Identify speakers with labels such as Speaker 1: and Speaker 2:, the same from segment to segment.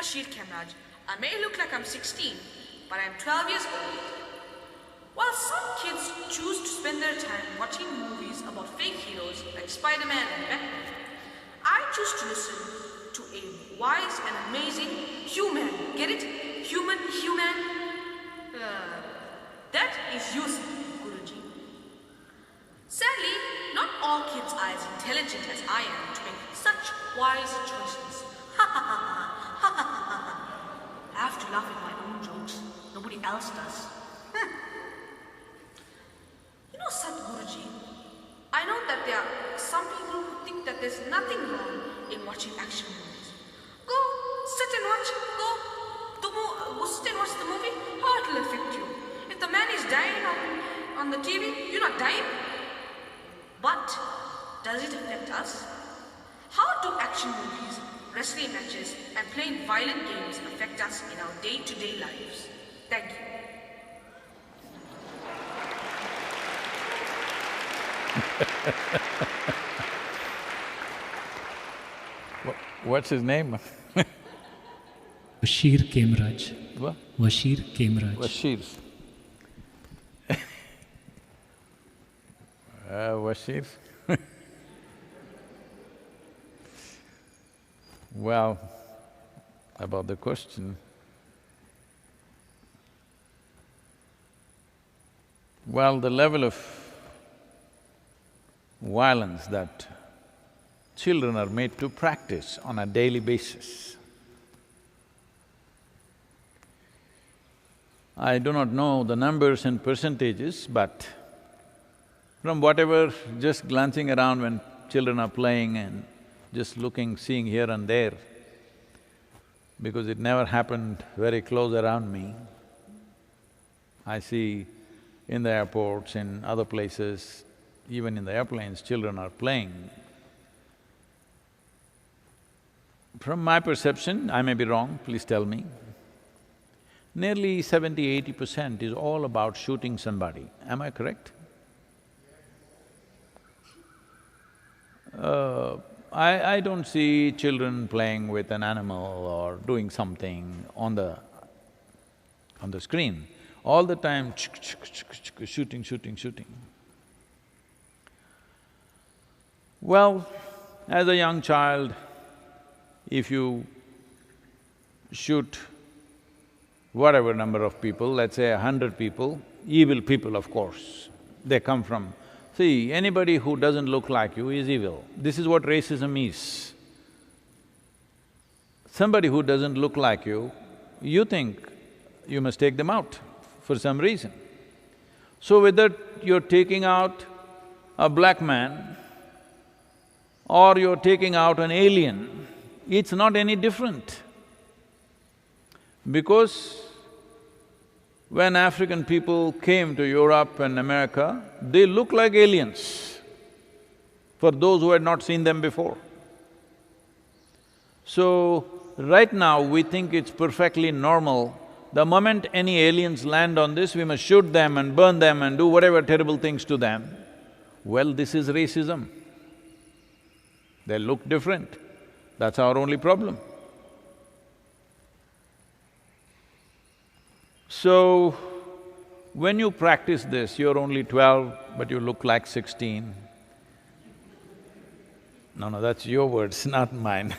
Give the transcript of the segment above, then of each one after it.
Speaker 1: Bashir Kemraj. I may look like I'm 16, but I'm 12 years old. While some kids choose to spend their time watching movies about fake heroes like Spider-Man and Batman, I choose to listen to a wise and amazing human. Get it? Human. That is useful, Guruji. Sadly, not all kids are as intelligent as I am to make such wise choices. I have to laugh at my own jokes. Nobody else does. You know, Sadhguruji, I know that there are some people who think that there's nothing wrong in watching action movies. Go sit and watch. Go sit and watch the movie. How it will affect you? If the man is dying on the TV, you're not dying. But does it affect us? How do action movies, wrestling matches, and playing violent games affect us in our day-to-day lives? Thank you.
Speaker 2: What's his name?
Speaker 3: Bashir Kemraj.
Speaker 2: What?
Speaker 3: Bashir Kemraj.
Speaker 2: Bashir. Bashir. Well, about the question, well, the level of violence that children are made to practice on a daily basis, I do not know the numbers and percentages, but from whatever, just glancing around when children are playing and just looking, seeing here and there, because it never happened very close around me. I see in the airports, in other places, even in the airplanes, children are playing. From my perception, I may be wrong, please tell me, nearly 70–80% is all about shooting somebody. Am I correct? I don't see children playing with an animal or doing something on the screen. All the time, shooting. Well, as a young child, if you shoot whatever number of people, let's say 100 people, evil people of course, they come from… See, anybody who doesn't look like you is evil. This is what racism is. Somebody who doesn't look like you think you must take them out for some reason. So whether you're taking out a black man or you're taking out an alien, it's not any different. Because when African people came to Europe and America, they looked like aliens for those who had not seen them before. So, right now we think it's perfectly normal. The moment any aliens land on this, we must shoot them and burn them and do whatever terrible things to them. Well, this is racism. They look different. That's our only problem. So, when you practice this, you're only 12, but you look like 16. No, that's your words, not mine.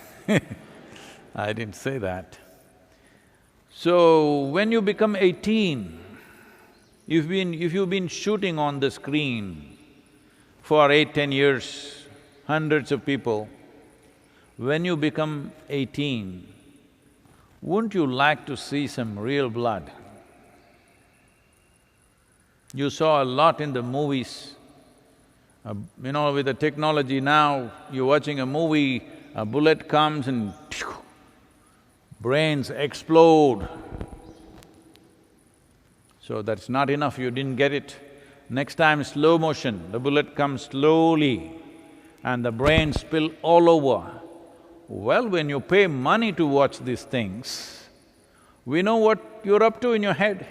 Speaker 2: I didn't say that. So, when you become 18, if you've been shooting on the screen for 8–10 years, hundreds of people, when you become 18, wouldn't you like to see some real blood? You saw a lot in the movies. With the technology now, you're watching a movie, a bullet comes and brains explode. So that's not enough, you didn't get it. Next time, slow motion, the bullet comes slowly and the brains spill all over. Well, when you pay money to watch these things, we know what you're up to in your head.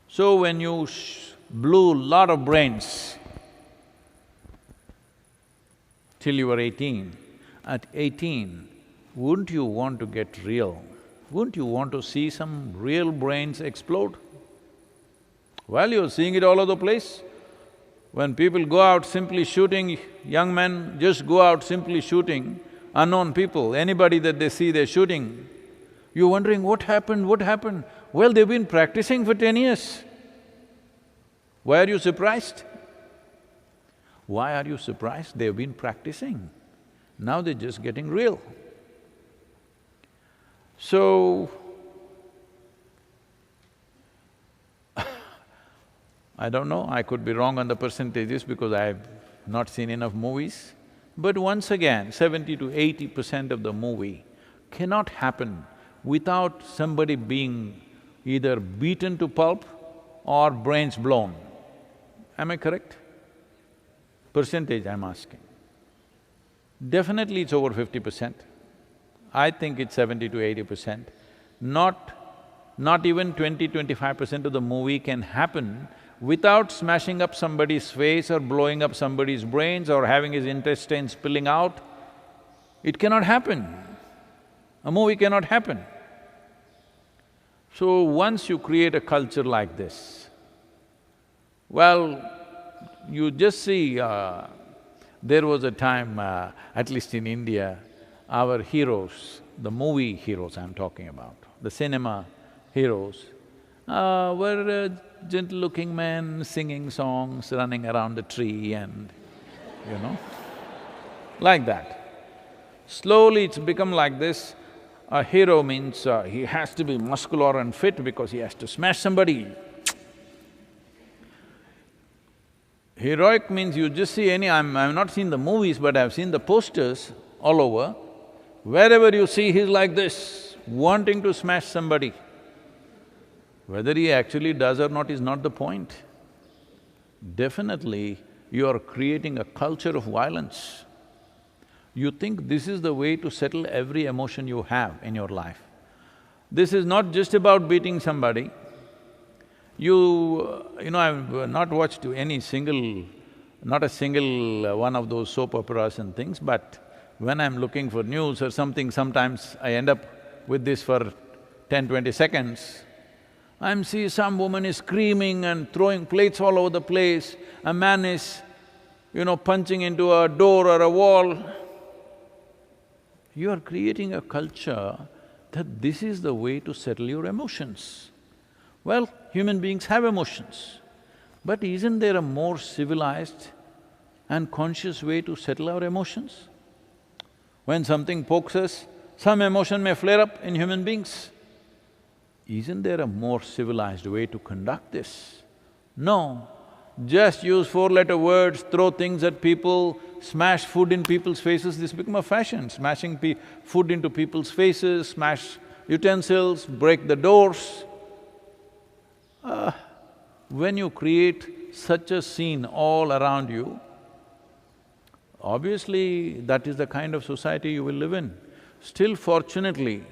Speaker 2: So when you blew a lot of brains till you were 18, At 18, wouldn't you want to get real? Wouldn't you want to see some real brains explode? Well, you're seeing it all over the place. When people go out simply shooting, young men just go out simply shooting unknown people, anybody that they see, they're shooting. You're wondering, what happened, what happened? Well, they've been practicing for 10 years. Why are you surprised? Why are you surprised? They've been practicing. Now they're just getting real. So, I don't know, I could be wrong on the percentages because I've not seen enough movies. But once again, 70 to 80% of the movie cannot happen without somebody being either beaten to pulp or brains blown. Am I correct? Percentage I'm asking. Definitely it's over 50%. I think it's 70 to 80%. Not even 20–25% of the movie can happen without smashing up somebody's face or blowing up somebody's brains or having his intestines spilling out. It cannot happen. A movie cannot happen. So once you create a culture like this, well, you just see, there was a time, at least in India, our heroes, the movie heroes I'm talking about, the cinema heroes, were gentle-looking men singing songs, running around the tree and, like that. Slowly it's become like this. A hero means he has to be muscular and fit because he has to smash somebody. Heroic means you just see I've not seen the movies, but I've seen the posters all over. Wherever you see, he's like this, wanting to smash somebody. Whether he actually does or not is not the point. Definitely, you are creating a culture of violence. You think this is the way to settle every emotion you have in your life. This is not just about beating somebody. I've not watched not a single one of those soap operas and things, but when I'm looking for news or something, sometimes I end up with this for 10–20 seconds. I'm see some woman is screaming and throwing plates all over the place, a man is, punching into a door or a wall. You are creating a culture that this is the way to settle your emotions. Well, human beings have emotions, but isn't there a more civilized and conscious way to settle our emotions? When something pokes us, some emotion may flare up in human beings. Isn't there a more civilized way to conduct this? No, just use four-letter words, throw things at people, smash food in people's faces, this become a fashion, smashing food into people's faces, smash utensils, break the doors. When you create such a scene all around you, obviously that is the kind of society you will live in. Still fortunately,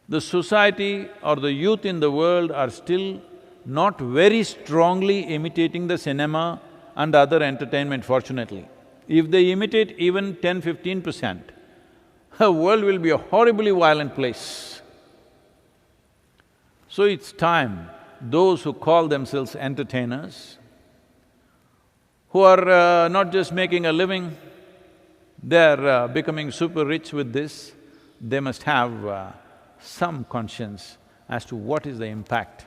Speaker 2: the society or the youth in the world are still not very strongly imitating the cinema and other entertainment, fortunately. If they imitate even 10–15%, the world will be a horribly violent place. So it's time those who call themselves entertainers, who are not just making a living, they're becoming super rich with this, they must have some conscience as to what is the impact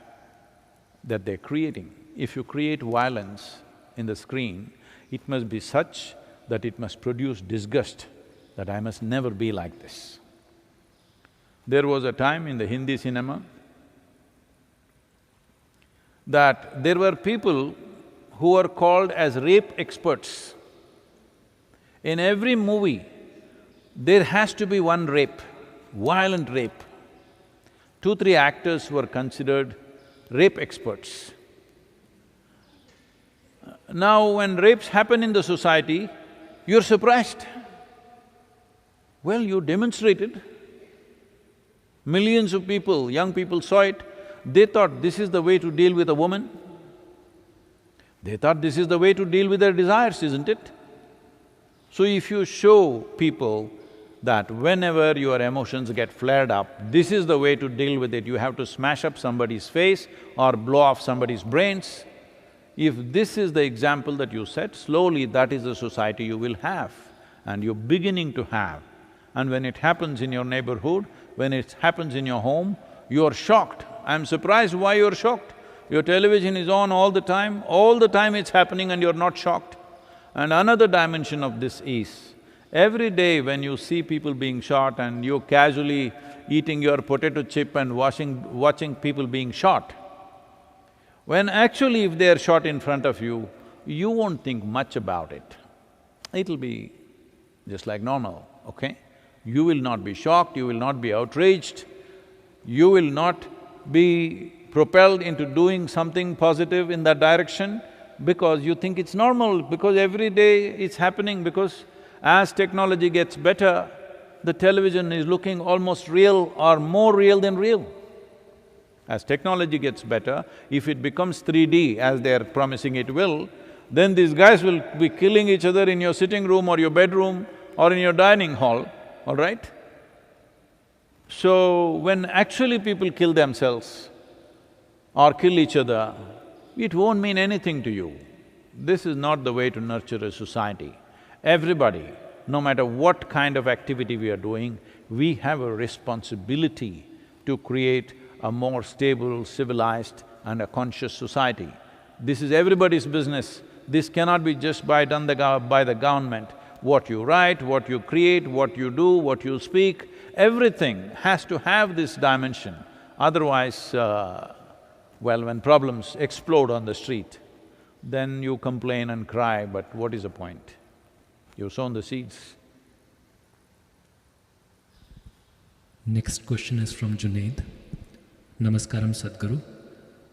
Speaker 2: that they're creating. If you create violence in the screen, it must be such that it must produce disgust, that I must never be like this. There was a time in the Hindi cinema that there were people who were called as rape experts. In every movie, there has to be one rape, violent rape. 2–3 actors were considered rape experts. Now, when rapes happen in the society, you're surprised. Well, you demonstrated. Millions of people, young people saw it. They thought this is the way to deal with a woman. They thought this is the way to deal with their desires, isn't it? So if you show people that whenever your emotions get flared up, this is the way to deal with it, you have to smash up somebody's face or blow off somebody's brains. If this is the example that you set, slowly that is the society you will have and you're beginning to have. And when it happens in your neighborhood, when it happens in your home, you're shocked. I'm surprised why you're shocked. Your television is on all the time it's happening and you're not shocked. And another dimension of this is, every day when you see people being shot and you're casually eating your potato chip and watching people being shot, when actually if they're shot in front of you, you won't think much about it. It'll be just like normal, okay? You will not be shocked, you will not be outraged, you will not be propelled into doing something positive in that direction because you think it's normal, because every day it's happening, because as technology gets better, the television is looking almost real or more real than real. As technology gets better, if it becomes 3D as they're promising it will, then these guys will be killing each other in your sitting room or your bedroom or in your dining hall, all right? So, when actually people kill themselves or kill each other, it won't mean anything to you. This is not the way to nurture a society. Everybody, no matter what kind of activity we are doing, we have a responsibility to create a more stable, civilized and a conscious society. This is everybody's business. This cannot be just by the government. What you write, what you create, what you do, what you speak, everything has to have this dimension. Otherwise, well, when problems explode on the street, then you complain and cry, but what is the point? You've sown the seeds.
Speaker 3: Next question is from Junaid. Namaskaram Sadhguru.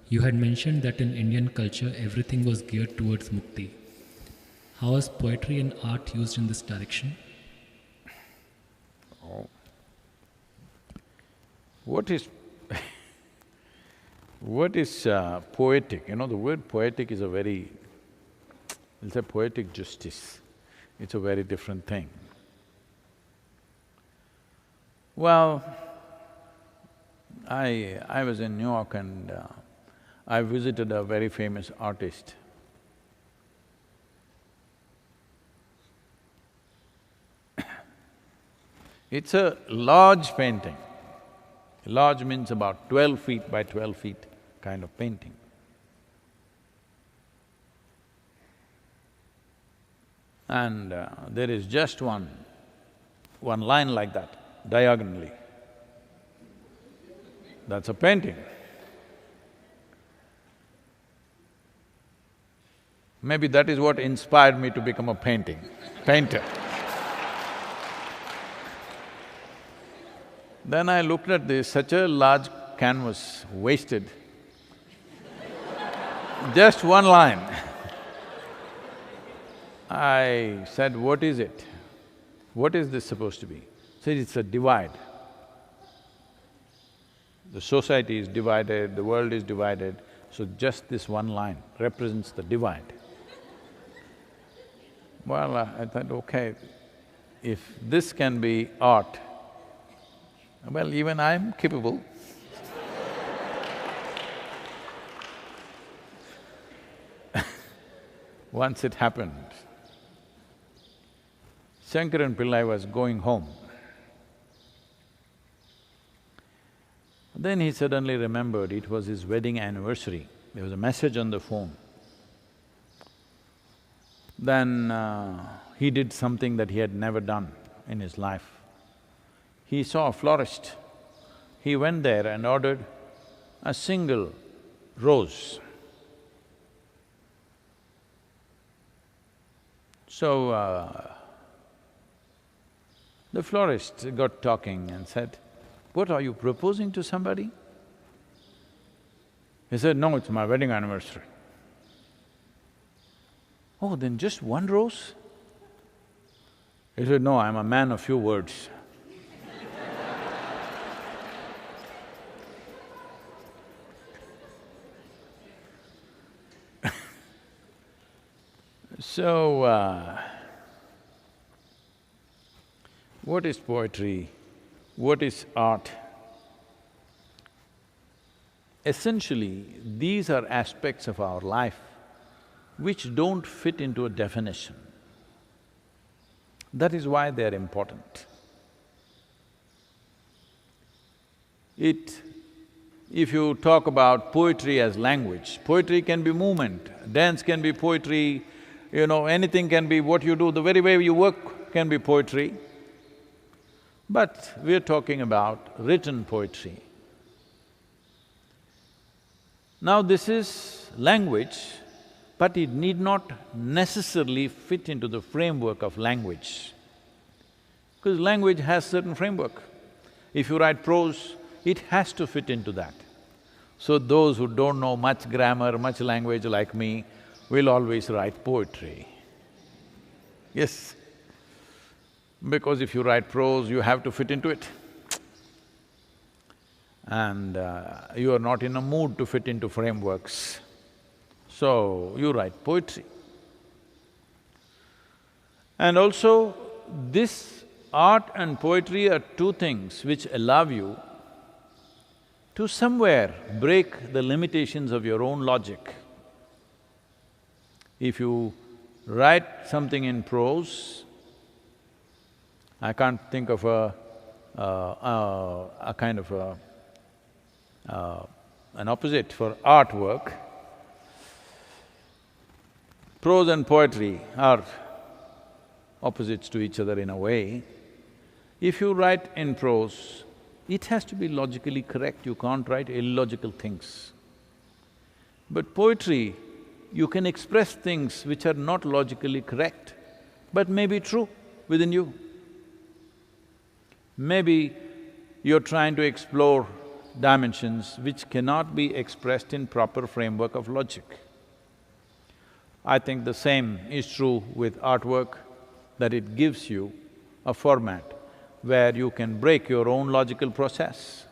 Speaker 3: You had mentioned that in Indian culture everything was geared towards mukti. How is poetry and art used in this direction?
Speaker 2: Oh. What is what is poetic? You know, the word poetic is a very… it's a poetic justice. It's a very different thing. Well, I was in New York and I visited a very famous artist. It's a large painting. Large means about 12 feet by 12 feet kind of painting. And there is just one line like that, diagonally. That's a painting. Maybe that is what inspired me to become a painter. Then I looked at this, such a large canvas, wasted. Just one line. I said, what is it? What is this supposed to be? He said, it's a divide. The society is divided, the world is divided, so just this one line represents the divide. Well, I thought, okay, if this can be art, well, even I'm capable. Once it happened, Shankaran Pillai was going home. Then he suddenly remembered it was his wedding anniversary. There was a message on the phone. Then he did something that he had never done in his life. He saw a florist. He went there and ordered a single rose. So, the florist got talking and said, "What, are you proposing to somebody?" He said, "No, it's my wedding anniversary." "Oh, then just one rose?" He said, "No, I'm a man of few words." So, What is poetry? What is art? Essentially, these are aspects of our life which don't fit into a definition. That is why they are important. If you talk about poetry as language, poetry can be movement, dance can be poetry, anything can be what you do, the very way you work can be poetry. But we're talking about written poetry. Now this is language, but it need not necessarily fit into the framework of language, because language has certain framework. If you write prose, it has to fit into that. So those who don't know much grammar, much language like me, will always write poetry. Yes, because if you write prose, you have to fit into it. And you are not in a mood to fit into frameworks, so you write poetry. And also, this art and poetry are two things which allow you to somewhere break the limitations of your own logic. If you write something in prose, I can't think of a kind of an opposite for artwork. Prose and poetry are opposites to each other in a way. If you write in prose, it has to be logically correct, you can't write illogical things. But poetry, you can express things which are not logically correct, but may be true within you. Maybe you're trying to explore dimensions which cannot be expressed in proper framework of logic. I think the same is true with artwork, that it gives you a format where you can break your own logical process.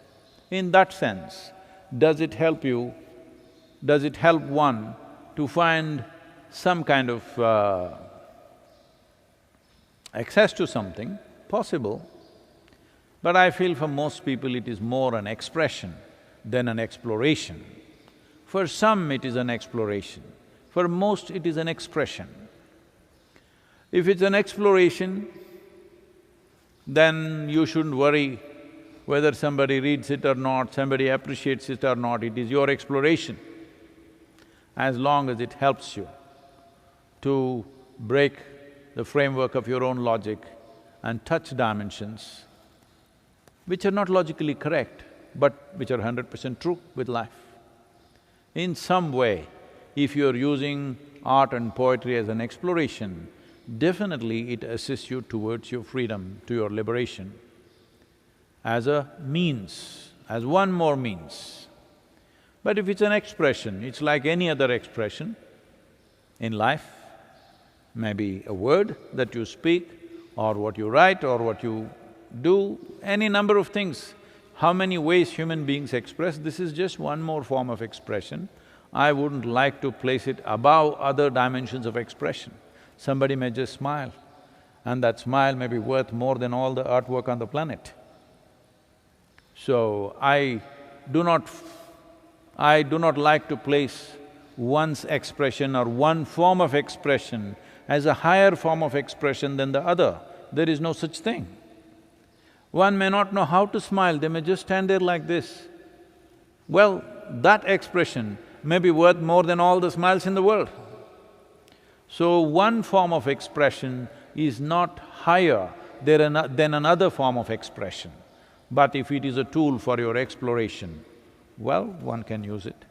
Speaker 2: In that sense, does it help you, does it help one to find some kind of access to something? Possible. But I feel for most people it is more an expression than an exploration. For some it is an exploration, for most it is an expression. If it's an exploration, then you shouldn't worry whether somebody reads it or not, somebody appreciates it or not, it is your exploration. As long as it helps you to break the framework of your own logic and touch dimensions which are not logically correct, but which are 100% true with life. In some way, if you're using art and poetry as an exploration, definitely it assists you towards your freedom, to your liberation, as a means, as one more means. But if it's an expression, it's like any other expression in life, maybe a word that you speak, or what you write, or what you do, any number of things. How many ways human beings express, this is just one more form of expression. I wouldn't like to place it above other dimensions of expression. Somebody may just smile, and that smile may be worth more than all the artwork on the planet. So, I do not like to place one's expression or one form of expression as a higher form of expression than the other. There is no such thing. One may not know how to smile, they may just stand there like this. Well, that expression may be worth more than all the smiles in the world. So, one form of expression is not higher than another form of expression. But if it is a tool for your exploration, well, one can use it.